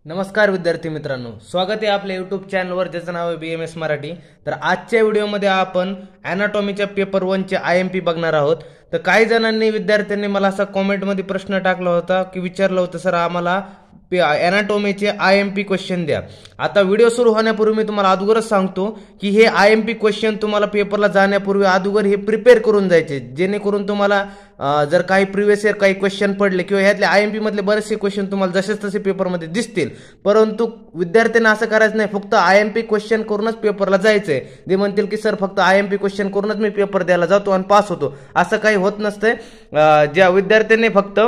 नमस्कार विद्यार्थी मित्रांनो, स्वागत आहे आपल्या यूट्यूब चॅनलवर ज्याचं नाव आहे BMS मराठी। तर आजच्या व्हिडिओमध्ये आपण ॲनाटॉमीच्या पेपर 1 चे IMP बघणार आहोत। तर काही जणांनी विद्यार्थ्यांनी मला असा कमेंटमध्ये प्रश्न टाकला होता की विचारलं होतं सर आम्हाला ॲनाटॉमीचे IMP क्वेश्चन द्या। आता व्हिडिओ सुरू होण्यापूर्वी मी तुम्हाला अगोदरच सांगतो की हे IMP क्वेश्चन तुम्हाला पेपरला जाण्यापूर्वी अगोदर हे प्रिपेअर करून जायचे, जेणेकरून तुम्हाला जर काही प्रिव्हियस इयर काही क्वेश्चन पडले किंवा ह्यातले IMP मधले बरेचसे क्वेश्चन तुम्हाला जसेच तसे पेपरमध्ये दिसतील, परंतु विद्यार्थ्यांना असं करायचं नाही, फक्त IMP क्वेश्चन करूनच पेपरला जायचंय। ते म्हणतील की सर फक्त IMP क्वेश्चन करूनच मी पेपर द्यायला जातो आणि पास होतो, असं काही होत नसतंय। ज्या विद्यार्थ्यांनी फक्त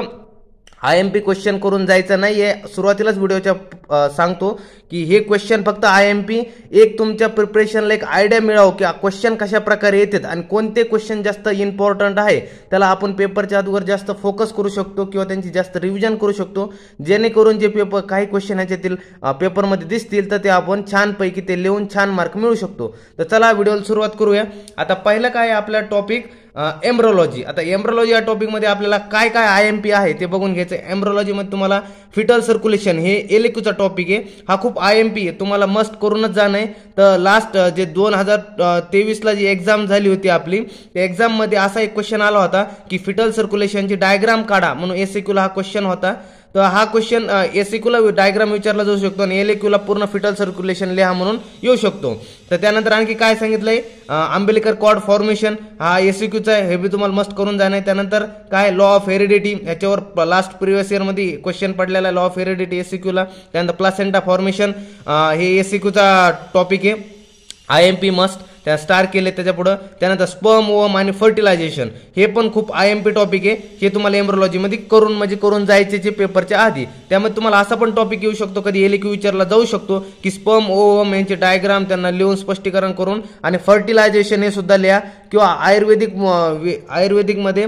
IMP क्वेश्चन करून जायचं नाहीये, सुरुवातीलाच व्हिडिओच्या सांगतो की हे क्वेश्चन फक्त IMP एक तुमच्या प्रिपरेशनला एक आयडिया मिळावं की क्वेश्चन कशा प्रकारे येतात आणि कोणते क्वेश्चन जास्त इम्पॉर्टंट आहे, त्याला आपण पेपरच्या अगोदर जास्त फोकस करू शकतो किंवा त्यांची जास्त रिव्हिजन करू शकतो, जेणेकरून जे पेपर काही क्वेश्चन ह्याच्यातील पेपरमध्ये दिसतील तर ते आपण छानपैकी ते लिहून छान मार्क मिळवू शकतो। तर चला व्हिडिओला सुरुवात करूया। आता पहिलं काय आपला टॉपिक एम्ब्रोलॉजी। आता एम्ब्रोलॉजी या टॉपिक मध्ये आपल्याला काय काय IMP आहे ते बघून घ्यायचं। एम्ब्रोलॉजी मध्ये तुम्हाला फिटल सर्क्युलेशन हे एलिक्यूचा टॉपिक आहे, हा खूप IMP आहे, तुम्हाला मस्ट करूनच जाणं आहे। तर लास्ट जे 2023 ला जी एक्झाम झाली होती आपली, त्या एक्झाम मध्ये असा एक क्वेश्चन आला होता की फिटल सर्क्युलेशनची डायग्राम काढा म्हणून SAQ ला हा क्वेश्चन होता। तर हा क्वेश्चन SAQ ला डायग्राम विचारला जाऊ शकतो आणि LAQ ला पूर्ण फिटल सर्क्युलेशन लिहा म्हणून येऊ शकतो। तर त्यानंतर आणखी काय सांगितलंय, अंबिलिकल कॉर्ड फॉर्मेशन हा SAQ चा आहे, हे बी तुम्हाला मस्ट करून जाणं आहे। त्यानंतर काय लॉ ऑफ हेरिडिटी, याच्यावर लास्ट प्रिव्हियस इयर मध्ये क्वेश्चन पडलेला लॉ ऑफ हेरिडिटी SAQ ला। त्यानंतर प्लासेंटा फॉर्मेशन हे SAQ चा टॉपिक आहे, IMP मस्ट त्या स्टार केले त्याच्या पुढे। त्यानंतर स्पर्म ओवम आणि फर्टिलायझेशन हे पण खूप IMP टॉपिक आहे, हे तुम्हाला एम्ब्रोलॉजी मध्ये करून जायचे पेपरच्या आधी। त्यामुळे तुम्हाला असा पण टॉपिक येऊ शकतो, कधी LAQ विचारला जाऊ शकतो की स्पर्म ओवम यांचे डायग्राम त्यांना लिहून स्पष्टीकरण करून आणि फर्टिलायझेशन हे सुद्धा लिहा, किंवा आयुर्वेदिक मध्ये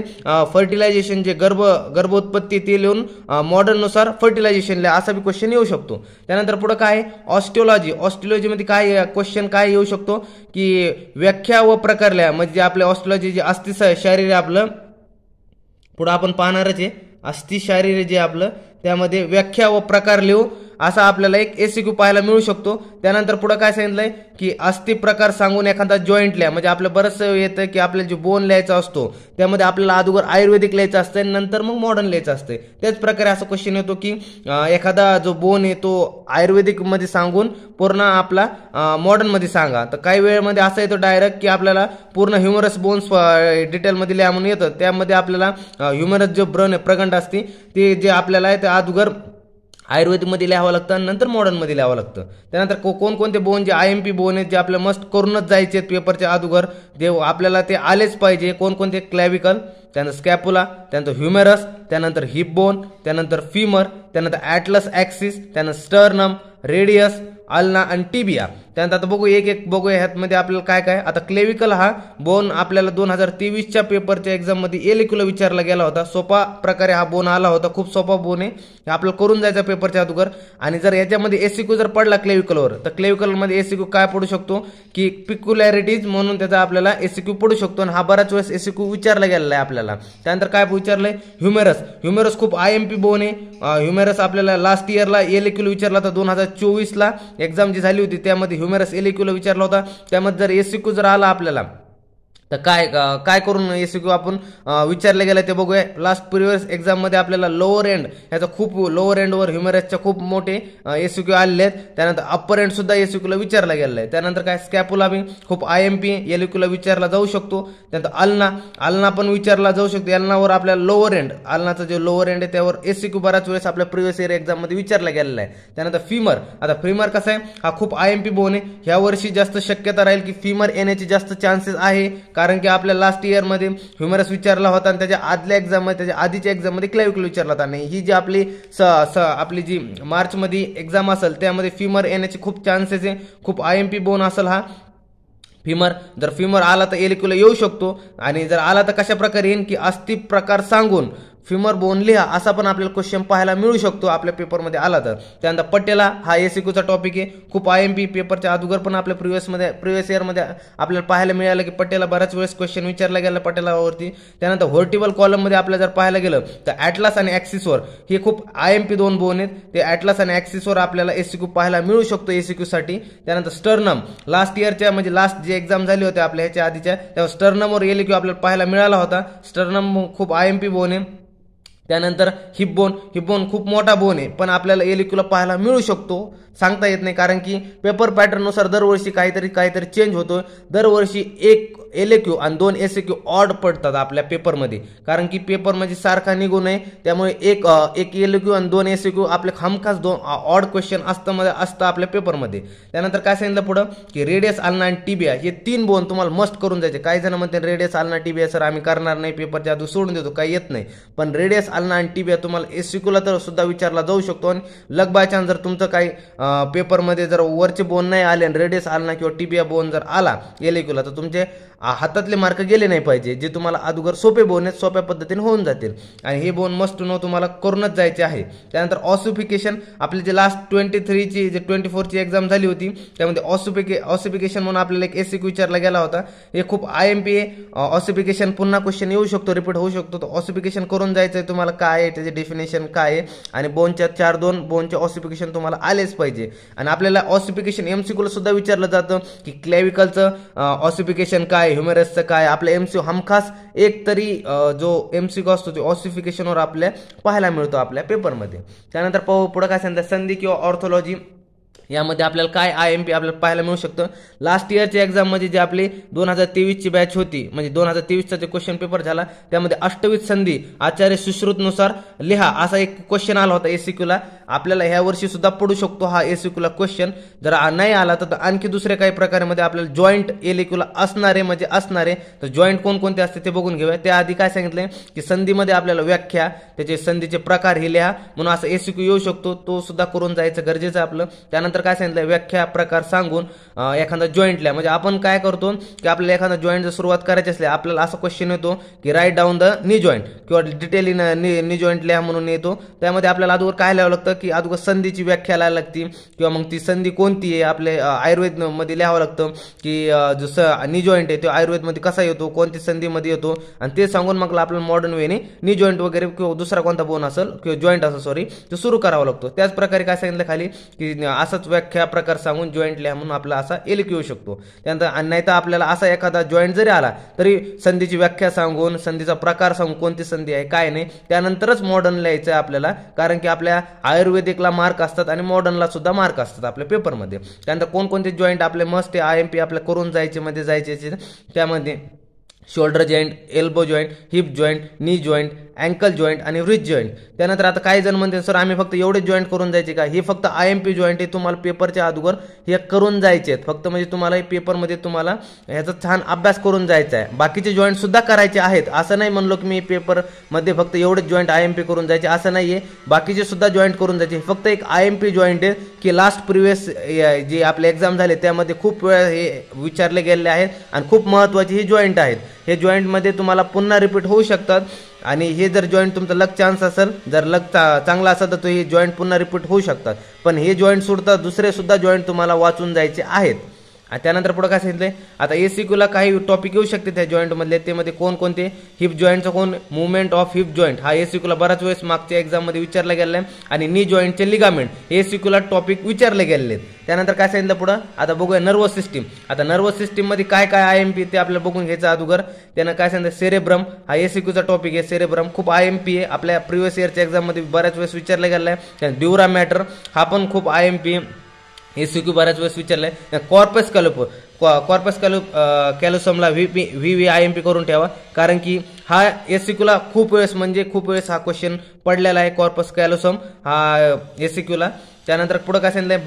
फर्टिलायझेशन जे गर्भोत्पत्ती ते लिहून मॉडर्न नुसार फर्टिलायझेशन लिहा, असा बी क्वेश्चन येऊ शकतो। त्यानंतर पुढे काय ऑस्टिओलॉजी मध्ये काय क्वेश्चन काय येऊ शकतो की व्याख्या व प्रकार लिहा, म्हणजे आपल्या ऑस्टिओलॉजी जे अस्थि शरीर आहे आपलं, पुढे आपण पाहणारच आहे अस्थि शरीर जे आपलं, त्यामध्ये व्याख्या व प्रकार लिहू असा आपल्याला एक SAQ पाहायला मिळू शकतो। त्यानंतर पुढे काय सांगितलंय की अस्थि प्रकार सांगून एखादा जॉईंट लिहा, म्हणजे आपलं बरंचसं येतं की आपल्याला जो बोन लिहायचा असतो त्यामध्ये आपल्याला अगोदर आयुर्वेदिक लिहायचं असतं नंतर मग मॉडर्न लिहायचं असतं। त्याच प्रकारे असा क्वेश्चन येतो की एखादा जो बोन आहे तो आयुर्वेदिक मध्ये सांगून पूर्ण आपला मॉडर्न मध्ये सांगा। तर काही वेळेमध्ये असं येतो डायरेक्ट की आपल्याला पूर्ण ह्युमरस बोन्स डिटेल मध्ये लिहा म्हणून येतं, त्यामध्ये आपल्याला ह्युमरस जो ब्रेन प्रगंड असते ते जे आपल्याला आहे ते अगोदर आयुर्वेदिक मध्ये लिहावं लागतं आणि नंतर मॉडर्न मध्ये लिहावं लागतं। त्यानंतर कोणकोणते बोन जे IMP बोन आहेत जे आपल्याला मस्ट करूनच जायचे आहेत पेपरच्या अगोदर, जे आपल्याला ते आलेच पाहिजे, कोणकोणते क्लॅविकल, त्यानंतर स्कॅपुला, त्यानंतर ह्युमेरस, त्यानंतर हिप बोन, त्यानंतर फिमर, त्यानंतर ॲटलस ॲक्सिस, त्यानंतर स्टर्नम, रेडियस, अल्ना आणि टिबिया। त्यानंतर आता बघू एक बघूया ह्यामध्ये आपल्याला काय काय। आता क्लेविकल हा बोन आपल्याला 2023 च्या पेपरच्या एक्झाम मध्ये LAQ ला विचारला गेला होता, सोपा प्रकारे हा बोन आला होता, खूप सोपा बोन आहे, हे आपल्याला करून जायचा पेपरच्या अगोदर। आणि जर याच्यामध्ये SAQ जर पडला क्लेविकलवर तर क्लेविकल मध्ये SAQ काय पडू शकतो की पिक्युलॅरिटीज म्हणून त्याचा आपल्याला SAQ पडू शकतो, आणि हा बराच वेळेस SAQ विचारला गेलेला आहे आपल्याला। त्यानंतर काय विचारलंय ह्युमेरस खूप IMP बोन आहे। ह्युमेरस आपल्याला लास्ट इयरला LAQ ला विचारला होता, 2024 ला एक्झाम जी झाली होती त्यामध्ये ह्युमेरस LAQ ला विचारला होता। त्यामध्ये जर SAQ जर आला आपल्याला तर काय करून SAQ आपण विचारले गेलं ते बघूया। लास्ट प्रिव्हियस एक्झाम मध्ये आपल्याला लोअर एंड ह्याचा खूप लोअर एंडवर ह्युमेरसच्या खूप मोठे SAQ आलेले आहेत। त्यानंतर अप्पर एंड सुद्धा SAQ ला विचारला गेलेला आहे। त्यानंतर काय स्कॅपुला बी खूप IMP LAQ ला विचारला जाऊ शकतो। त्यानंतर अल्ना पण विचारला जाऊ शकतो, अल्नावर आपल्याला लोअर एंड, अल्नाचा जो लोअर एंड आहे त्यावर SAQ बराच वेळेस आपल्या प्रिव्हियस इयर एक्झाम मध्ये विचारला गेलेला आहे। त्यानंतर फिमर, आता फिमर कसा आहे, हा खूप IMP बोन आहे, ह्या वर्षी जास्त शक्यता राहील की फिमर येण्याची जास्त चान्सेस आहे, कारण की आपल्या लास्ट इयर मध्ये ह्युमेरस विचारला होता आणि त्याच्या आदल्या एक्झाम मध्ये, त्याच्या आधीच्या एक्झाम मध्ये क्लेविकल विचारला होता। आणि ही जी आपली जी मार्च मध्ये एक्झाम असेल त्यामध्ये फिमर येण्याचे खूप चान्सेस आहे, खूप IMP बोन असेल हा फिमर। जर फिमर आला तर LAQ ला येऊ शकतो, आणि जर आला तर कशा प्रकारे येईल की अस्थि प्रकार सांगून फिमर बोन लिहा असा पण आपल्याला क्वेश्चन पाहायला मिळू शकतो आपल्या पेपरमध्ये आला तर. त्यानंतर पटेला हा एसीक्यूचा टॉपिक आहे. खूप आयएमपी पेपरच्या अगोदर पण आपल्या प्रिव्हियस इयरमध्ये आपल्याला पाहायला मिळालं की पटेला बऱ्याच वेळेस क्वेश्चन विचारला गेला पटेलावरती. त्यानंतर व्हर्टिबल कॉलममध्ये आपल्याला जर पाहायला गेलं तर ॲटलास आणि ॲक्सिसवर हे खूप आयएमपी 2 बोन आहेत. ते ॲटलास आणि ॲक्सिसवर आपल्याला एसीक्यू पाहायला मिळू शकतो एसीक्यू साठी. त्यानंतर स्टर्नम लास्ट इयरच्या म्हणजे लास्ट जे एक्झाम झाली होती आपल्या ह्याच्या आधीच्या तेव्हा स्टर्नमवर एलक्यू आपल्याला पाहायला मिळाला होता. स्टर्नम खूप आयएमपी बोन आहे. त्यानंतर हिप बोन खूप मोठा बोन आहे पण आपल्याला एलक्यूला पाहायला मिळू शकतो, सांगता येत नाही कारण की पेपर पॅटर्ननुसार दरवर्षी काहीतरी चेंज होतो. दरवर्षी एक एलक्यू आणि 2 एसक्यू ऑड पडतात आपल्या पेपरमध्ये कारण की पेपर म्हणजे सारखा निघू नये त्यामुळे एक एलक्यू आणि 2 एसक्यू आपले हमखास 2 ऑड क्वेश्चन असतं आपल्या पेपरमध्ये. त्यानंतर काय सांगितलं पुढं की रेडियस अल्ना आणि टिबिया हे 3 बोन तुम्हाला मस्ट करून जायचे. काही जण म्हणते रेडियस अल्ना टिबिया सर आम्ही करणार नाही, पेपरच्या आधी सोडून देतो, काही येत नाही. पण रेडियस अल्ना आणि टिबिया तुम्हाला एसक्यूला तर सुद्धा विचारला जाऊ शकतो. आणि लक बाय चान्स जर तुमचं काही पेपरमध्ये जर वरचे बोन नाही आले आणि रेडियस अल्ना किंवा टिबिया बोन जर आला एलक्यूला तर तुमचे हातातले मार्क गेले नाही पाहिजे. जे तुम्हाला अगोदर सोपे बोन आहेत सोप्या पद्धतीने होऊन जातील आणि हे बोन मस्ट टू नो तुम्हाला करूनच जायचे आहे. त्यानंतर ऑसिफिकेशन आपली जे लास्ट 23ची जे 24ची एक्झाम झाली होती त्यामध्ये ऑसिफिकेशन म्हणून आपल्याला एक एसक्यू विचारला गेला होता. हे खूप आयएमपी ऑसिफिकेशन पुन्हा क्वेश्चन येऊ शकतो, रिपीट होऊ शकतो. तर ऑसिफिकेशन करून जायचंय तुम्हाला, काय आहे त्याचे डेफिनेशन काय आहे आणि बोनच्या 4-2 बोनचे ऑसिफिकेशन तुम्हाला आलेच पाहिजे. आणि आपल्याला ऑसिफिकेशन एमसीक्यूला सुद्धा विचारलं जातं की क्लॅविकलचं ऑसिफिकेशन काय, ह्युमेरसचं काय. आपल्या एमसीक्यू हमखास एक तरी जो एमसीक्यू असतो तो ऑसिफिकेशनवर आपल्या पाहायला मिळतो आपल्या पेपरमध्ये. त्यानंतर पुढे काय सांगतात संधी किंवा ऑर्थोलॉजी यामध्ये आपल्याला काय आयएमपी आपल्याला पाहायला मिळू शकतं. लास्ट इयरच्या एक्झाममध्ये जे आपली 2023ची बॅच होती म्हणजे 2023चा जे क्वेश्चन पेपर झाला त्यामध्ये अष्टविध संधी आचार्य सुश्रुतनुसार लिहा असा एक क्वेश्चन आला होता एसक्यूला. आपल्याला ह्या वर्षी सुद्धा पडू शकतो हा एसक्यूला क्वेश्चन. जर नाही आला तर आणखी दुसऱ्या काही प्रकारामध्ये आपल्याला जॉईंट एलक्यूला असणारे तर जॉईंट कोणकोणते असते ते बघून घेऊया. त्याआधी काय सांगितलंय की संधीमध्ये आपल्याला व्याख्या, त्याचे संधीचे प्रकार हे लिहा म्हणून असं एसक्यू येऊ शकतो, तो सुद्धा करून जायचं गरजेचं आपलं. त्यानंतर काय सांगितलं व्याख्या प्रकार सांगून एखादा जॉईंट लिहा. म्हणजे आपण काय करतो की आपल्याला एखादा जॉईंट जर सुरुवात करायची असली आपल्याला असा क्वेश्चन येतो की write down the knee joint किंवा डिटेल इन नी जॉईंट लिहा म्हणून येतो. त्यामध्ये आपल्याला अगोदर काय लिहावं लागतं की अगोदर संधीची व्याख्या लिहायला लागते किंवा मग ती संधी कोणती आहे आपले आयुर्वेद मध्ये लिहावं लागतं की जसं नी जॉईंट आहे तो आयुर्वेदमध्ये कसा येतो, कोणती संधीमध्ये येतो आणि ते सांगून मग आपल्याला मॉडर्न वेने नी जॉईंट वगैरे किंवा दुसरा कोणता बोन असेल किंवा जॉईंट असेल सॉरी तो सुरू करावा लागतो. त्याच प्रकारे काय सांगितलं खाली की असंच व्याख्या प्रकार सांगून जॉईंट लिहा म्हणून आपला असा एलक्यू येऊ शकतो. त्यानंतर नाही तर आपल्याला असा एखादा जॉईंट जरी आला तरी संधीची व्याख्या सांगून संधीचा प्रकार सांगून कोणती संधी आहे काय नाही त्यानंतरच मॉडर्न लिहायचं आहे आपल्याला. कारण की आपल्या आयुर्वेदिकला मार्क असतात आणि मॉडर्नला सुद्धा मार्क असतात आपल्या पेपरमध्ये. त्यानंतर कोणकोणते जॉईंट आपले मस्त आयएमपी आपल्या करून जायचे त्यामध्ये shoulder joint, elbow joint, heap joint, नी जॉईंट, अँकल जॉईंट आणि रिस्ट जॉईंट. त्यानंतर आता काही जण म्हणते सर आम्ही फक्त एवढे जॉईंट करून जायचे का, हे फक्त आयएमपी जॉईंट आहे, तुम्हाला पेपरच्या अगोदर हे करून जायचे आहेत फक्त. म्हणजे तुम्हाला पेपरमध्ये तुम्हाला ह्याचा छान अभ्यास करून जायचा आहे. बाकीचे जॉईंट सुद्धा करायचे आहेत, असं नाही म्हणलो की मी पेपरमध्ये फक्त एवढेच जॉईंट आयएमपी करून जायचे असं नाहीये. बाकीचे सुद्धा जॉईंट करून जायचे. फक्त एक आयएमपी जॉईंट आहे की लास्ट प्रिव्हियस जे आपले एक्झाम झाले त्यामध्ये खूप वेळा हे विचारले गेलेले आहेत आणि खूप महत्त्वाचे हे जॉईंट आहेत. हे जॉईंटमध्ये तुम्हाला पुन्हा रिपीट होऊ शकतात आणि हे जर जॉईंट तुमचा लक चान्स असेल, जर लक चांगला असेल तर तो हे जॉईंट पुन्हा रिपीट होऊ शकतात. पण हे जॉईंट सोडता दुसरे सुद्धा जॉईंट तुम्हाला वाचून जायचे आहेत. त्यानंतर पुढे काय सांगितलंय आता एसक्यूला काही टॉपिक येऊ शकते त्या जॉईंट मधले. त्यामध्ये कोणकोणते हिप जॉईंटचा मुवमेंट ऑफ हिप जॉईंट हा एसक्यूला बराच वेळेस मागच्या एक्झाम मध्ये विचारला गेलेला आहे आणि नी जॉईंटचे लिगामेंट एसक्यूला टॉपिक विचारले गेलेले आहेत. त्यानंतर काय सांगितलं पुढे आता बघूया नर्वस सिस्टीम. आता नर्वस सिस्टीम मध्ये काय काय आयएमपी ते आपल्याला बघून घ्यायचं अगोदर. त्यानं काय सांगितलं सेरेब्रम हा एसक्यूचा टॉपिक आहे. सेरेब्रम खूप आयएमपी आहे, आपल्या प्रिव्हियस इयरच्या एक्झाम मध्ये बऱ्याच वेळेस विचारला गेलेला आहे. ड्युरा मॅटर हा पण खूप आयएमपी एसक्यू बऱ्याच वेळेस विचारलाय. कॉर्पस कॅल्युसमला व्ही आयएमपी करून ठेवा कारण की हा एसक्यूला खूप वेळेस हा क्वेश्चन पडलेला आहे. कॉर्पस कॅल्युसम हा एसक्यूला. त्यानंतर पुढे काय सांगितलंय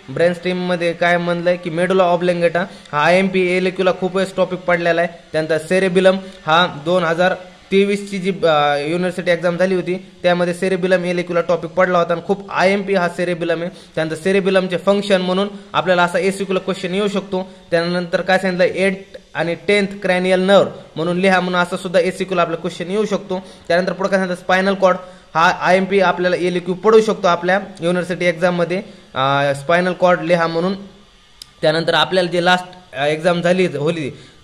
ब्रेन स्ट्रीम मध्ये काय म्हणलंय की मेडुला ऑब्लिंगेटा हा आयएमपी एलक्यूला खूप वेळेस टॉपिक पडलेला आहे. त्यानंतर सेरेबिलम हा 2023ची जी युनिव्हर्सिटी एक्झाम झाली होती त्यामध्ये सेरेबिलम एलिक्युलर टॉपिक पडला होता आणि खूप IMP हा सेरेबिलम आहे. त्यानंतर सेरेबिलमचे फंक्शन म्हणून आपल्याला असा एसिक्युलर क्वेश्चन येऊ शकतो. त्यानंतर काय सांगितलं 8th आणि 10th क्रॅनियल नर्व म्हणून लिहा म्हणून असं सुद्धा एसिक्युलर आपला क्वेश्चन येऊ शकतो. त्यानंतर पुढे काय सांगितलं स्पायनल कॉर्ड हा IMP आपल्याला एलिक्यू पडू शकतो आपल्या युनिव्हर्सिटी एक्झाममध्ये स्पायनल कॉर्ड लिहा म्हणून. त्यानंतर आपल्याला जे लास्ट एक्झाम झाली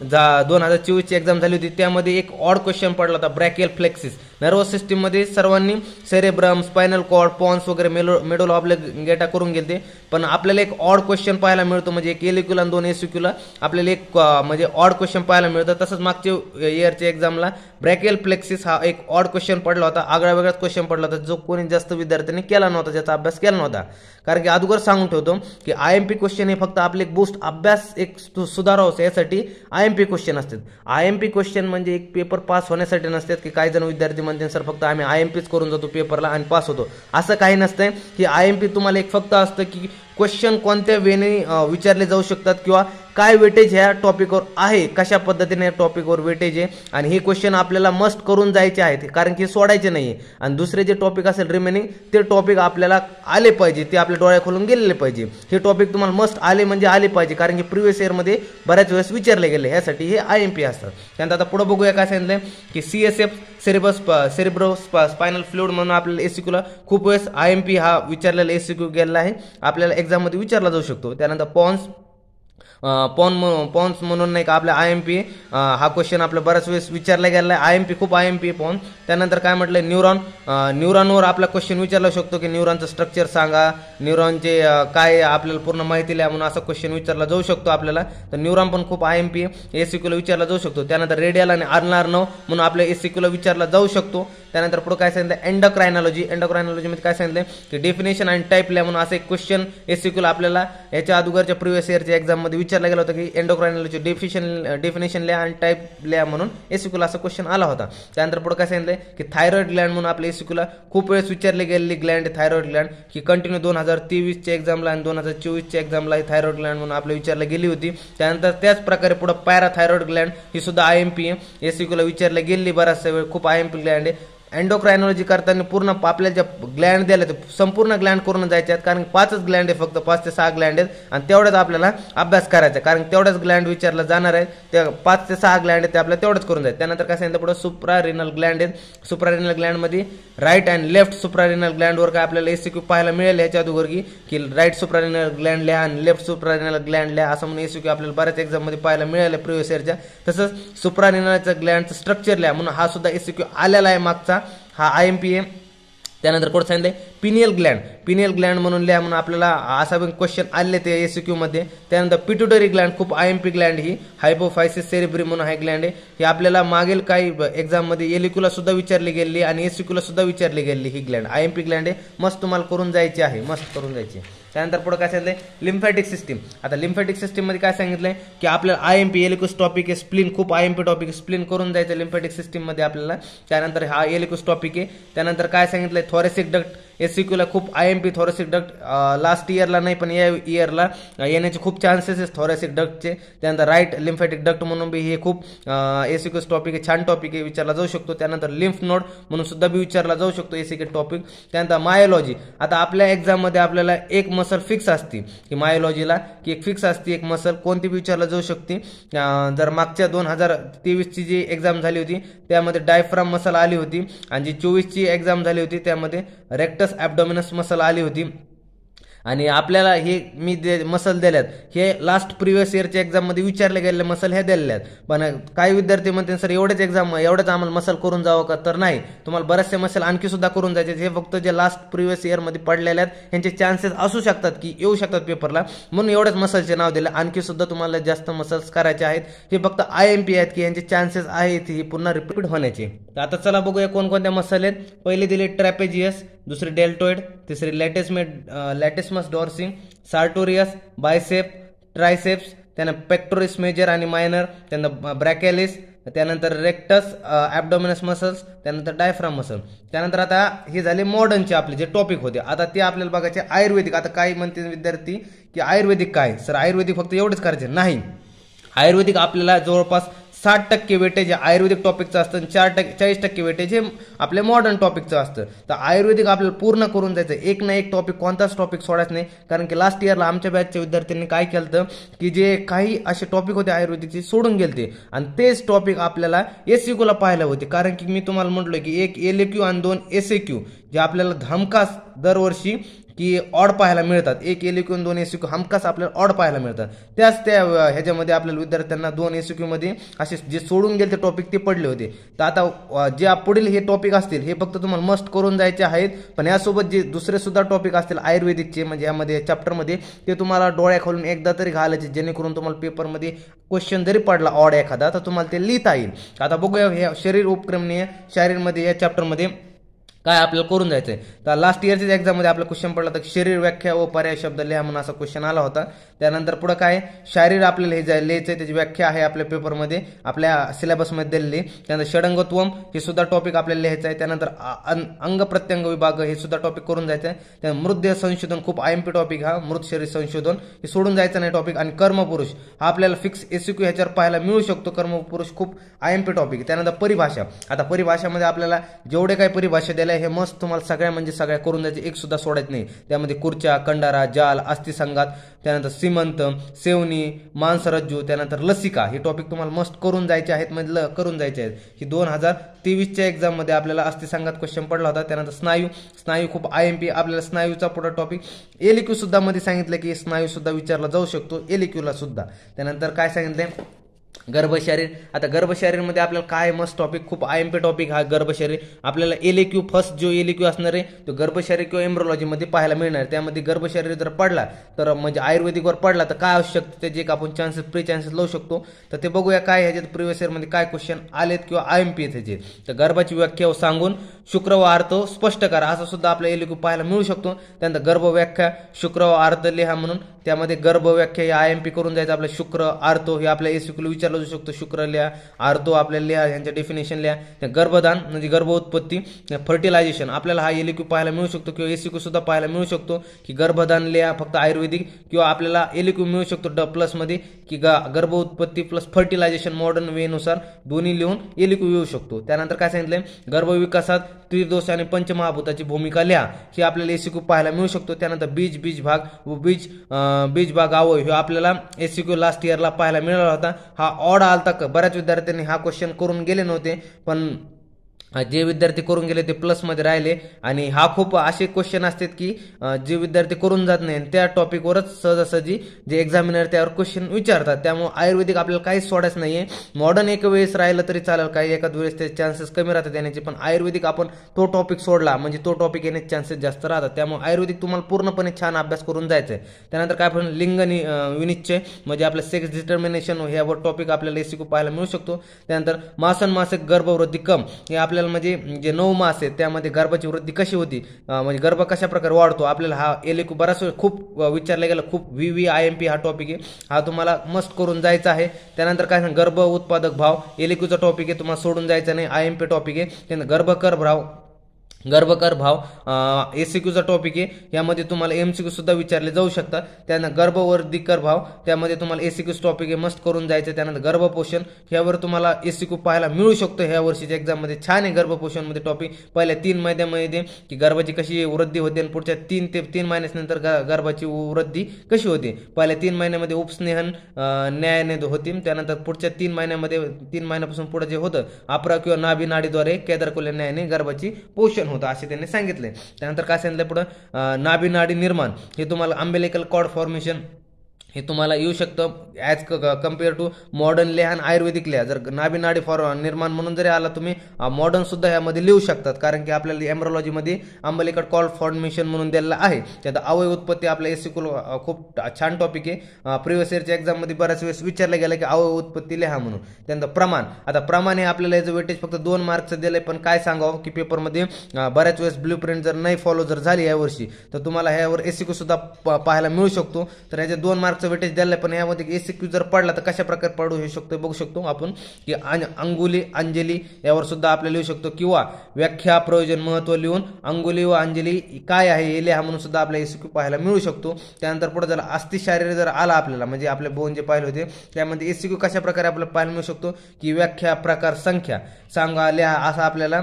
2024ची एक्झाम झाली होती त्यामध्ये एक ऑड क्वेश्चन पडला होता ब्रॅकियल फ्लेक्सिस. नर्वस सिस्टीम मध्ये सर्वांनी सेरेब्रम स्पायनल कॉर्ड पॉन्स वगैरे मेडोला ऑब्लिगेटा करून गेले पण आपल्याला एक ऑड क्वेश्चन पाहायला मिळतो म्हणजे एक एलिक्युलर आणि 2 एसिक्युलर आपल्याला एक म्हणजे ऑड क्वेश्चन पाहायला मिळतं. तसंच मागच्या इयरच्या एक्झामला ब्रॅकियल फ्लेक्सिस हा एक ऑड क्वेश्चन पडला होता आगळा वेगळाच क्वेश्चन पडला होता जो कोणी जास्त विद्यार्थ्यांनी केला नव्हता ज्याचा अभ्यास केला नव्हता. कारण की अगोदर सांगून ठेवतो की IMP क्वेश्चन हे फक्त आपले एक बूस्ट अभ्यास एक सुधारावं यासाठी IMP क्वेश्चन असतात. IMP क्वेश्चन म्हणजे एक पेपर पास होण्यासाठी नसतात की काही जण विद्यार्थी म्हणतात सर फक्त आम्ही IMPच करून जातो पेपरला आणि पास होतो असं काही नसतंय. की IMP तुम्हाला एक फक्त असतं की क्वेश्चन कोणत्या वेने विचारले जाऊ शकतात किंवा काय वेटेज ह्या टॉपिकवर आहे कशा पद्धतीने टॉपिकवर वेटेज आहे आणि हे क्वेश्चन आपल्याला मस्ट करून जायचे आहेत कारण की सोडायचे नाही. आणि दुसरे जे टॉपिक असेल रिमेनिंग ते टॉपिक आपल्याला आले पाहिजे ते आपल्या डोळ्या खोलून गेलेले पाहिजे. हे टॉपिक तुम्हाला मस्ट आले म्हणजे आले पाहिजे कारण की प्रिव्हियस इयरमध्ये बऱ्याच वेळेस विचारले गेले ह्यासाठी हे IMP असतात. त्यानंतर आता पुढे बघूया काय सांगितलं की CSF सेरेब्रो स्पायनल फ्लुइड म्हणून आपल्याला एसिक्युला खूप वेळेस IMP हा विचारलेला एसिक्यू गेलेला आहे आपल्याला एक्झाम मध्ये विचारला जाऊ शकतो. त्यानंतर पॉन्स म्हणून नाही का आपल्या IMP हा क्वेश्चन आपल्या बऱ्याच वेळेस विचारला गेला आहे. IMP खूप IMP पॉन्स. त्यानंतर काय म्हटलं न्यूरॉनवर आपला क्वेश्चन विचारला शकतो की न्यूरॉनचं स्ट्रक्चर सांगा न्यूरॉनचे काय आपल्याला पूर्ण माहिती लिहा म्हणून असा क्वेश्चन विचारला जाऊ शकतो आपल्याला. तर न्यूरॉन पण खूप IMP एसिक्यूला विचारला जाऊ शकतो. त्यानंतर रेडियल आणि आर्नर नर्व म्हणून आपल्या एसिक्यूला विचारला जाऊ शकतो. त्यानंतर पुढे काय सांगितलं एंडोक्रायनॉलॉजी मध्ये काय सांगितलं की डेफिनेशन आणि टाईप लिहा म्हणून असं एक क्वेश्चन एसिक्यूला आपल्याला याच्या अगोदरच्या प्रिव्हियस इयरच्या एक्झाम मध्ये विचारला गेला होता की एंडोक्रायनॉलॉजी डेफिनेशन लिहा आणि टाईप लिहा म्हणून एसिक्यूला असा क्वेश्चन आला होता. त्यानंतर पुढे काय सांगितलं की थायरॉइड ग्लँड म्हणून आपल्या एसिक्यूला खूप वेळेस विचारले गेलेली ग्लँड थायरॉइड ग्लँड की कंटिन्यू 2023च्या एक्झामला आणि 2024च्या एक्झामला ही थायरॉइड ग्लँड म्हणून आपल्याला विचारली गेली होती. त्यानंतर त्याच प्रकारे पुढे पॅराथायरॉइड ग्लँड ही सुद्धा IMP एसिक्यूला विचारले गेली बराचसा वेळ खूप IMP ग्लँड आहे. एंडोक्रायनॉलॉजी करताना पूर्ण आपल्याला ज्या ग्लँड द्यायला ते संपूर्ण ग्लँड करून जायचे आहेत कारण 5च ग्लँड आहे फक्त 5 ते 6 ग्लँड आहेत आणि तेवढ्याच आपल्याला अभ्यास करायचा कारण तेवढ्याच ग्लँड विचारला जाणार आहे त्या 5 ते 6 ग्लँड आहेत ते आपल्याला तेवढंच करून जायचं. त्यानंतर काय सांगितलं पुढे सुप्रारिनल ग्लँड आहेत सुप्रारिनल ग्लँड मध्ये राईट अँड लेफ्ट सुप्रारिनल ग्लँडवर काय आपल्याला एसिक्यू पाहायला मिळेल ह्याच्या अगोदर की राईट सुप्रारिनल ग्लँड लिहा आणि लेफ्ट सुप्रारिनल ग्लँड लिहा असं म्हणून एसिक्यू आपल्याला बऱ्याच एक्झाम मध्ये पाहायला मिळालं प्रिव्हियस इयरच्या. तसंच सुप्रारिनलचं ग्लँडचं स्ट्रक्चर लिहा म्हणून हा सुद्धा एसिक्यू आलेला आहे मागचा हा IMP आहे. त्यानंतर कोण सांगितलंय पिनियल ग्लँड म्हणून लिहा म्हणून आपल्याला असा पण क्वेश्चन आले ते एसिक्यू मध्ये. त्यानंतर पिट्युटरी ग्लँड खूप IMP ग्लँड ही हायपोफायसिस सेरेब्री म्हणून हा ग्लँड आहे ही आपल्याला मागील काही एक्झाम मध्ये एलिक्यूला सुद्धा विचारली गेली आणि एसिक्यूला सुद्धा विचारली गेली ही ग्लँड IMP ग्लँड आहे मस्त तुम्हाला करून जायची आहे मस्त करून जायची. त्यानंतर पुढे काय सांगितलंय लिम्फॅटिक सिस्टीम. आता लिम्फॅटिक सिस्टीम मध्ये काय सांगितलंय की आपल्याला IMP एलिक्यूस टॉपिक आहे स्प्लिन खूप IMP टॉपिक स्प्लिन करून जायचं लिम्फॅटिक सिस्टीम मध्ये आपल्याला. त्यानंतर हा एलिक्यूस टॉपिक आहे. त्यानंतर काय सांगितलंय थॉरेसिक डक्ट एसिक्यूला खूप IMP थॉरेसिक डक्ट लास्ट इयरला नाही पण या इयरला येण्याचे खूप चान्सेस आहेत थॉरेसिक डक्टचे. त्यानंतर राईट लिम्फॅटिक डक्ट म्हणून बी हे खूप एसिक्यूस टॉपिक आहे छान टॉपिक आहे विचारला जाऊ शकतो. त्यानंतर लिम्फ नोड म्हणून सुद्धा बी विचारला जाऊ शकतो एसिक्यू टॉपिक. त्यानंतर मायोलॉजी आता आपल्या एक्झाम मध्ये आपल्याला एक मसल फिक्स असते की मायोलॉजीला की एक फिक्स असते एक मसल कोणती विचारला जाऊ शकते. जर मागच्या 2023ची जी एक्झाम झाली होती त्यामध्ये डायफ्राम मसल आली होती आणि जी 24ची एक्झाम झाली होती त्यामध्ये रेक्टस ॲब्डोमिनस मसल आली होती. आणि आपल्याला हे मी जे मसल दिल्यात हे लास्ट प्रिव्हियस इयरच्या एक्झाम मध्ये विचारले गेलेले मसल हे दिलेले आहेत. पण काही विद्यार्थी म्हणते सर एवढेच आम्हाला मसल करून जावं का तर नाही तुम्हाला बरेचसे मसल आणखी सुद्धा करून जायचे. हे फक्त जे लास्ट प्रिव्हियस इयर मध्ये पडलेले आहेत यांचे चान्सेस असू शकतात की येऊ शकतात पेपरला म्हणून एवढेच मसलचे नाव दिले. आणखी सुद्धा तुम्हाला जास्त मसल्स करायचे आहेत हे फक्त IMP आहेत की यांचे चान्सेस आहेत ही पुन्हा रिपीट होण्याचे. आता चला बघूया कोणकोणत्या मसल आहेत. पहिले दिले ट्रॅपेजियस दुसरी डेल्टोइड तिसरी लॅटिसमस डॉर्सी सार्टोरियस बायसेप ट्रायसेप्स त्यानंतर पेक्टोरिस मेजर आणि मायनर त्यानंतर ब्रॅकेलिस त्यानंतर रेक्टस ॲब्डोमिनस मसल्स त्यानंतर डायफ्राम मसल. त्यानंतर आता हे झाले मॉडर्नचे आपले जे टॉपिक होते आता ते आपल्याला बघायचे आयुर्वेदिक. आता काही म्हणते विद्यार्थी की आयुर्वेदिक काय सर आयुर्वेदिक फक्त एवढंच करायचे नाही. आयुर्वेदिक आपल्याला जवळपास 60% वेटेज आयुर्वेदिक टॉपिकचं असतं आणि 40% वेटेज हे आपल्या मॉडर्न टॉपिकचं असतं. तर आयुर्वेदिक आपल्याला पूर्ण करून जायचं, एक ना एक टॉपिक कोणताच टॉपिक सोडायचं नाही. कारण की लास्ट इयरला आमच्या बॅचच्या विद्यार्थ्यांनी काय केलं की जे काही असे टॉपिक होते आयुर्वेदिकचे सोडून गेलते आणि तेच टॉपिक आपल्याला एससीक्यूला पाहायला होते. कारण की मी तुम्हाला म्हटलं की एक एलएक्यू आणि 2 एसएक्यू जे आपल्याला हमखास दरवर्षी की ऑड पाहायला मिळतात. एक एलएक्यू आणि 2 एसक्यू हमखास आपल्याला ऑड पाहायला मिळतात. त्याच त्या ह्याच्यामध्ये आपल्याला विद्यार्थ्यांना 2 एसक्यू मध्ये असे जे सोडून गेले ते टॉपिक ते पडले होते. तर आता जे पुढील हे टॉपिक असतील हे फक्त तुम्हाला मस्ट करून जायचे आहेत. पण यासोबत जे दुसरे सुद्धा टॉपिक असतील आयुर्वेदिकचे म्हणजे यामध्ये चॅप्टरमध्ये ते तुम्हाला डोळ्या खोलून एकदा तरी घालायचे, जेणेकरून तुम्हाला पेपरमध्ये क्वेश्चन जरी पडला ऑड एखादा तर तुम्हाला ते लिहिता येईल. आता बघूया हे शरीर उपक्रमणीय शारीरमध्ये या चॅप्टरमध्ये काय आपल्याला करून जायचंय. तर लास्ट इयरच्या एक्झाममध्ये आपला क्वेश्चन पडला तर शरीर व्याख्या व पर्याय शब्द लिहा म्हणून असा क्वेश्चन आला होता. त्यानंतर पुढे काय शारीर आपल्याला हे लिहायचंय, त्याची व्याख्या आहे आपल्या पेपरमध्ये आपल्या सिलेबसमध्ये दिलेली. त्यानंतर षडंगत्वम हे सुद्धा टॉपिक आपल्याला लिहायचं आहे. त्यानंतर अंग प्रत्यंग विभाग हे सुद्धा टॉपिक करून जायचं आहे. त्यानंतर मृतदेह संशोधन खूप आयएमपी टॉपिक हा मृत शरीर संशोधन हे सोडून जायचं नाही टॉपिक. आणि कर्मपुरुष हा आपल्याला फिक्स एसक्यू ह्याच्यावर पाहायला मिळू शकतो. कर्मपुरुष खूप आयएमपी टॉपिक. त्यानंतर परिभाषा, आता परिभाषामध्ये आपल्याला जेवढे काही परिभाषा दिल्या हे मस्त तुम्हाला सगळ्या म्हणजे सगळ्या करून जायचे, एक सुद्धा सोडायचं नाही. त्यामध्ये खुर्च्या, कंडारा, जाल, अस्थिसंघात, त्यानंतर सीमंत, सेवनी, मांसरज्जू, त्यानंतर लसिका हे टॉपिक तुम्हाला मस्त करून जायचे आहेत म्हणजे करून जायचे आहेत. ही 2023च्या एक्झाम मध्ये आपल्याला अस्थिसंघात क्वेश्चन पडला होता. त्यानंतर स्नायू खूप आयएमपी आपल्याला स्नायूचा पुढे टॉपिक एलक्यू सुद्धा मध्ये सांगितलं की स्नायू सुद्धा विचारला जाऊ शकतो एलक्यूला सुद्धा. त्यानंतर काय सांगितलंय गर्भशरीर. आता गर्भशरीरमध्ये आपल्याला काय मस्त टॉपिक खूप आयएमपी टॉपिक हा गर्भशरीर आपल्याला एलक्यू फर्स्ट जो एलक्यू असणार आहे तो गर्भशरीर किंवा एम्ब्रोलॉजीमध्ये पाहायला मिळणार. त्यामध्ये गर्भशरीर जर पडला तर म्हणजे आयुर्वेदिकवर पडला तर काय असू शकतं त्याचे एक आपण चान्सेस प्री चान्सेस लावू शकतो. तर ते बघूया काय ह्याच्यात प्रिव्हियस इयरमध्ये काय क्वेश्चन आलेत किंवा आयएमपी आहेत ह्याचे. तर गर्भाची व्याख्या सांगून शुक्र व अर्थ स्पष्ट करा असं सुद्धा आपल्या एलक्यू पाहायला मिळू शकतो. त्यानंतर गर्भ व्याख्या शुक्र व अर्थ लिहा म्हणून त्यामध्ये गर्भ व्याख्या हे आयएमपी करून जायचं. आपल्या शुक्र आर्थो हे आपल्या एसक्यूला विचारलं जाऊ शकतो. शुक्र लिहा, आर्थो आपल्याला लिहा, यांच्या डेफिनेशन लिहा. गर्भदान म्हणजे गर्भ उत्पत्ती, फर्टिलायझेशन आपल्याला हा एलक्यू पाहायला मिळू शकतो किंवा एसक्यू सुद्धा पाहायला मिळू शकतो की गर्भदान लिहा फक्त आयुर्वेदिक, किंवा आपल्याला एलक्यू मिळू शकतो प्लस मध्ये की गर्भ उत्पत्ती प्लस फर्टिलायझेशन मॉडर्न वे नुसार दोन्ही लिहून एलक्यू येऊ शकतो. त्यानंतर काय सांगितलंय गर्भविकासात त्रिदोष आणि पंचमहाभूताची भूमिका लिहा हे आपल्याला एसक्यू पाहायला मिळू शकतो. त्यानंतर बीज भाग व बीज भाग अवयव हे आपल्याला एसक्यू लास्ट इयरला पाहायला मिळाला होता. हा ऑड आलता, बऱ्याच विद्यार्थ्यांनी हा क्वेश्चन करून गेले नव्हते पण जे विद्यार्थी करून गेले ते प्लस मध्ये राहिले. आणि हा खूप असे क्वेश्चन असतात की जे विद्यार्थी करून जात नाही त्या टॉपिकवरच सहजासहजी जे एक्झामिनर त्यावर क्वेश्चन विचारतात. त्यामुळे आयुर्वेदिक आपल्याला काहीच सोडायचं नाहीये. मॉडर्न एक वेळेस राहिलं तरी चालेल, काही एखाद वेळेस ते चान्सेस कमी राहतात येण्याचे, पण आयुर्वेदिक आपण तो टॉपिक सोडला म्हणजे तो टॉपिक येण्याचे चान्सेस जास्त राहतात. त्यामुळे आयुर्वेदिक तुम्हाला पूर्णपणे छान अभ्यास करून जायचं आहे. त्यानंतर काय आपण लिंग विनिश्चय म्हणजे आपलं सेक्स डिटर्मिनेशन ह्यावर टॉपिक आपल्याला एसक्यू पाहायला मिळू शकतो. त्यानंतर मासिक गर्भवृद्धी कम हे आपल्याला म्हणजे जे 9 मास आहेत त्यामध्ये गर्भाची वृद्धी कशी होती म्हणजे गर्भ कशा प्रकारे वाढतो आपल्याला हा एलक्यू बराच वेळ खूप विचारला गेला. खूप VVIMP हा टॉपिक आहे, हा तुम्हाला मस्ट करून जायचा आहे. त्यानंतर काय गर्भ उत्पादक भाव एलक्यूचा टॉपिक आहे, तुम्हाला सोडून जायचा नाही, IMP टॉपिक आहे. त्यानंतर गर्भकर भाव एसक्यूचा टॉपिक आहे, यामध्ये तुम्हाला एमसीक्यू सुद्धा विचारले जाऊ शकतात. त्यानंतर गर्भवर्धिकर भाव त्यामध्ये तुम्हाला एसक्यू टॉपिक आहे, मस्त करून जायचं. त्यानंतर गर्भपोषण यावर तुम्हाला एसक्यू पाहायला मिळू शकतो ह्या वर्षीच्या एक्झाम मध्ये. छान आहे गर्भपोषण मध्ये टॉपिक. पहिल्या 3 महिन्यामध्ये की गर्भाची कशी वृद्धी होते आणि पुढच्या 3 महिन्यानंतर गर्भाची वृद्धी कशी होते. पहिल्या 3 महिन्यामध्ये उपस्नेहन न्यायाने होती, त्यानंतर पुढच्या 3 महिन्यामध्ये 3 महिन्यापासून पुढे जे होतं अपरा किंवा नाभी नाडीद्वारे केदारकुल्या न्यायाने गर्भाची पोषण होतं असे त्यांनी सांगितले. त्यानंतर काय सांगितलं पुढे नाभी नाडी निर्माण हे तुम्हाला अम्बिलिकल कॉर्ड फॉर्मेशन हे तुम्हाला येऊ शकतं ॲज कम्पेअर टू मॉडर्न लिहा आणि आयुर्वेदिक लिहा. जर नाभी नाडी निर्माण म्हणून जरी आला तुम्ही मॉडर्न सुद्धा यामध्ये लिहू शकतात, कारण की आपल्याला एम्ब्रोलॉजीमध्ये अम्बिलिकल कॉर्ड फॉर्मेशन म्हणून दिलेलं आहे. त्यात अवयव उत्पत्ती आपल्या एसक्यू खूप छान टॉपिक आहे. प्रिव्हियस इयरच्या एक्झाममध्ये बऱ्याच वेळेस विचारलं गेलं की अवयव उत्पत्ती लिहा म्हणून. त्यानंतर प्रमाण, आता प्रमाण हे आपल्याला याचं वेटेज फक्त 2 मार्क्सचं दिलंय, पण काय सांगावं की पेपरमध्ये बऱ्याच वेळेस ब्ल्यू प्रिंट जर नाही फॉलो जर झाली यावर्षी तर तुम्हाला ह्यावर एसक्यू सुद्धा पाहायला मिळू शकतो. तर याचे 2 मार्क्स मार्कचं वेटेज द्यायला पण यामध्ये एसीक्यू जर पडला तर कशा प्रकारे पडू हे शकतो बघू शकतो आपण की अंगुली अंजली यावर सुद्धा आपल्याला लिहू शकतो किंवा व्याख्या प्रयोजन महत्व लिहून अंगुली व अंजली काय आहे हे लिहा म्हणून सुद्धा आपल्याला एसीक्यू पाहायला मिळू शकतो. त्यानंतर पुढे जर अस्थि शारीर जर आला आपल्याला म्हणजे आपले बोन जे पाहिले होते त्यामध्ये एसीक्यू कशा प्रकारे आपल्याला पाहायला मिळू शकतो की व्याख्या प्रकार संख्या सांगा लिहा असा आपल्याला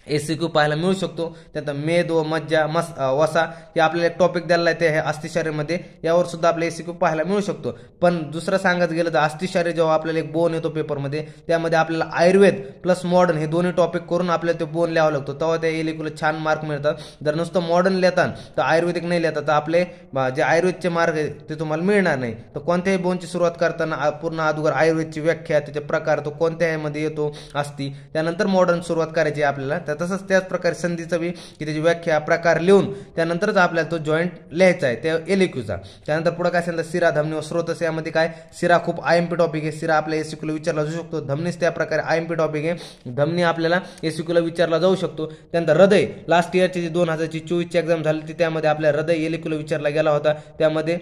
एसीक्यू पाहायला मिळू शकतो. त्यानंतर मेद व मज्जा वसा हे आपल्याला टॉपिक द्यायला आहे ते अस्थिशारीमध्ये यावर सुद्धा आपल्याला एसीक्यू पाहायला मिळू शकतो. पण दुसरं सांगायचं गेलं तर अस्थिशारी जेव्हा आपल्याला एक बोन येतो पेपरमध्ये त्यामध्ये आपल्याला आयुर्वेद प्लस मॉडर्न हे दोन्ही टॉपिक करून आपल्याला ते बोन लिहावं लागतो तेव्हा त्या एलिक्यूला छान मार्क मिळतात. जर नुसतं मॉडर्न लिहितात तर आयुर्वेदिक नाही लिहितात तर आपले जे आयुर्वेदचे मार्क आहे ते तुम्हाला मिळणार नाही. तर कोणत्याही बोनची सुरुवात करताना पूर्ण अगोदर आयुर्वेदची व्याख्या त्याचे प्रकार तो कोणत्याही मध्ये येतो असती त्यानंतर मॉडर्न सुरुवात करायची आपल्याला. तसंच त्याच प्रकारे संधीचं बी की त्याची व्याख्या प्रकार लिहून त्यानंतरच आपल्याला तो जॉईंट लिहायचा आहे त्या एलिक्यूचा. त्यानंतर पुढे काय सांगितलं शिरा धमनी व स्रोतस यामध्ये काय शिरा खूप आयएमपी टॉपिक आहे. शिरा आपल्या एसीक्यूला विचारला जाऊ शकतो. धमनीच त्या प्रकारे आयएमपी टॉपिक आहे. धमनी आपल्याला एसीक्यूला विचारला जाऊ शकतो. त्यानंतर हृदय लास्ट इयरची जी 2024ची एक्झाम झाली ती त्यामध्ये आपल्या हृदय एलिक्यूला विचारला गेला होता. त्यामध्ये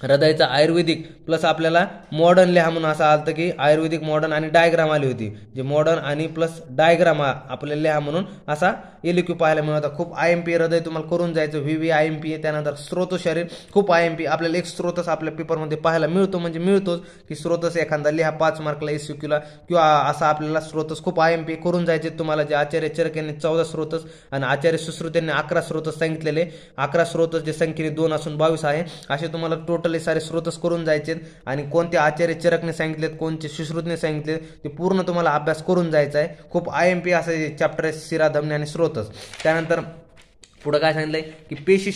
हृदयचा आयुर्वेदिक प्लस आपल्याला मॉडर्न लिहा म्हणून असं आलं की आयुर्वेदिक मॉडर्न आणि डायग्राम आली होती जे मॉडर्न आणि प्लस डायग्राम आपल्याला लिहा म्हणून असा एलिक्यू पाहायला मिळत होता. खूप आयएमपी हृदय तुम्हाला करून जायचं व्ही आयएमपी आहे. त्यानंतर स्रोत शरीर खूप आयएमपी आपल्याला एक स्रोतच आपल्या पेपरमध्ये पाहायला मिळतो म्हणजे मिळतोच की स्रोतस एखादा लिहा 5 मार्कला एसीक्यूला किंवा असा आपल्याला स्रोतस खूप आयएमपी करून जायचे. तुम्हाला जे आचार्य चरक यांनी 14 स्रोतस आणि आचार्य सुश्रुत यांनी 11 स्रोतस सांगितलेले 11 स्रोतस जे संख्येने 2 असून 22 आहे असे तुम्हाला टोटल सारे स्रोतच करून जायचे आणि कोणते आचार्य चरकने सांगितलेत कोणते सुश्रुतने सांगितले ते पूर्ण तुम्हाला अभ्यास करून जायचा आहे. खूप आयएमपी असे चॅप्टर शिरा धमनी आणि स्रोतच. त्यानंतर पुढे काय सांगितलंय की पेशी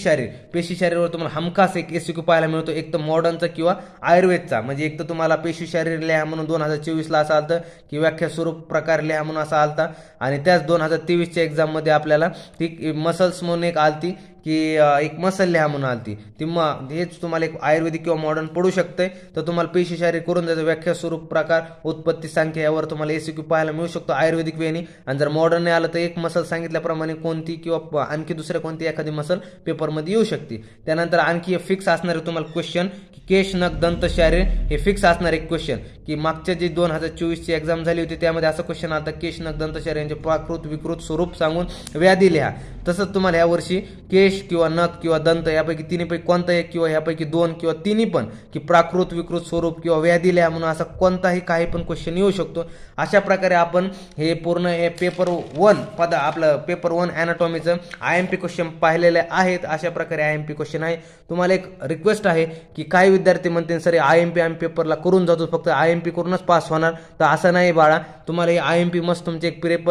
शरीरवर तुम्हाला हमखास एक एसीक्यू पाहायला मिळतो एक तर मॉडर्नचा किंवा आयुर्वेदचा. म्हणजे एक तर तुम्हाला पेशी शरीर लिहा म्हणून 2024ला असं आलतं की व्याख्या स्वरूप प्रकार लिहा म्हणून असं आलता आणि त्याच 2023च्या एक्झाम मध्ये आपल्याला ती मसल्स म्हणून एक आलती की एक मसल लिहा म्हणून आलती ती हेच तुम्हाला एक आयुर्वेदिक किंवा मॉडर्न पडू शकते. तर तुम्हाला पेशी शारीर करून जायचं व्याख्या स्वरूप प्रकार उत्पत्ती संख्या यावर तुम्हाला एसीक्यू पाहायला मिळू शकतो आयुर्वेदिक वेनी. आणि जर मॉडर्न आलं तर एक मसल सांगितल्याप्रमाणे कोणती किंवा आणखी दुसऱ्या कोणती एखादी मसल पेपरमध्ये येऊ शकते. त्यानंतर आणखी फिक्स असणारे तुम्हाला क्वेश्चन की केश नख दंत शारीर हे फिक्स असणार एक क्वेश्चन की मागच्या जी 2024ची एक्झाम झाली होती त्यामध्ये असं क्वेश्चन आता केश नख दंत शारीर यांचे प्राकृत विकृत स्वरूप सांगून व्याधी लिहा. तसंच तुम्हाला यावर्षी केश किंवा नख किंवा दंत यापैकी तिन्हीपैकी कोणता एक किंवा यापैकी 2 किंवा तिन्ही पण की प्राकृत विकृत स्वरूप किंवा व्याधी लिहा म्हणून असा कोणताही काही पण क्वेश्चन येऊ शकतो. अशा प्रकारे आपण हे पूर्ण हे पेपर 1 आपलं पेपर 1 अॅनाटॉमीचं आयएमपी क्वेश्चन पाहिलेले आहेत. अशा प्रकारे आयएमपी क्वेश्चन आहे. तुम्हाला एक रिक्वेस्ट आहे की काही विद्यार्थी म्हणतील सर आयएमपी आम्ही पेपरला करून जातो फक्त आयएमपी करूनच पास होणार तर असं नाही बाळा. तुम्हाला हे आयएमपी मस्त तुमचे एक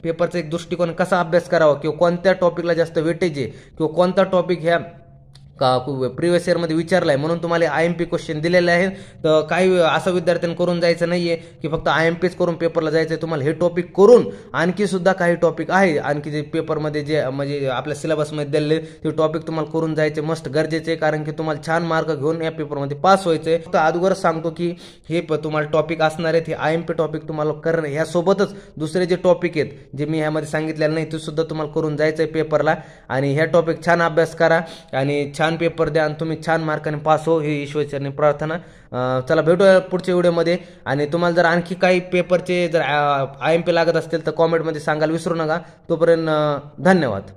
पेपरचा एक दृष्टिकोन कसा अभ्यास करावा किंवा कोणत्या टॉपिकला जास्त वेटेज आहे किंवा कोणता टॉपिक ह्या प्रिव्हियस इयरमध्ये विचारलाय म्हणून तुम्हाला आयएमपी क्वेश्चन दिलेले आहेत. तर काही असं विद्यार्थ्यांना करून जायचं नाहीये की फक्त आयएमपीच करून पेपरला जायचंय. तुम्हाला हे टॉपिक करून आणखी सुद्धा काही टॉपिक आहे आणखी जे पेपरमध्ये जे म्हणजे आपल्या सिलेबसमध्ये दिलेले ते टॉपिक तुम्हाला करून जायचे मस्त गरजेचे आहे कारण की तुम्हाला छान मार्क घेऊन या पेपरमध्ये पास व्हायचंय. फक्त अगोदरच सांगतो की हे तुम्हाला टॉपिक असणार आहेत हे आयएमपी टॉपिक तुम्हाला करणं ह्यासोबतच दुसरे जे टॉपिक आहेत जे मी ह्यामध्ये सांगितलेलं नाही ते सुद्धा तुम्हाला करून जायचंय पेपरला आणि ह्या टॉपिक छान अभ्यास करा आणि छान पेपर द्या आणि तुम्ही छान मार्काने पास हो ही ईश्वरचरणी प्रार्थना. चला भेटूया पुढच्या व्हिडिओमध्ये आणि तुम्हाला जर आणखी काही पेपरचे जर आयएमपी लागत असतील तर कॉमेंटमध्ये सांगायला विसरू नका. तोपर्यंत धन्यवाद.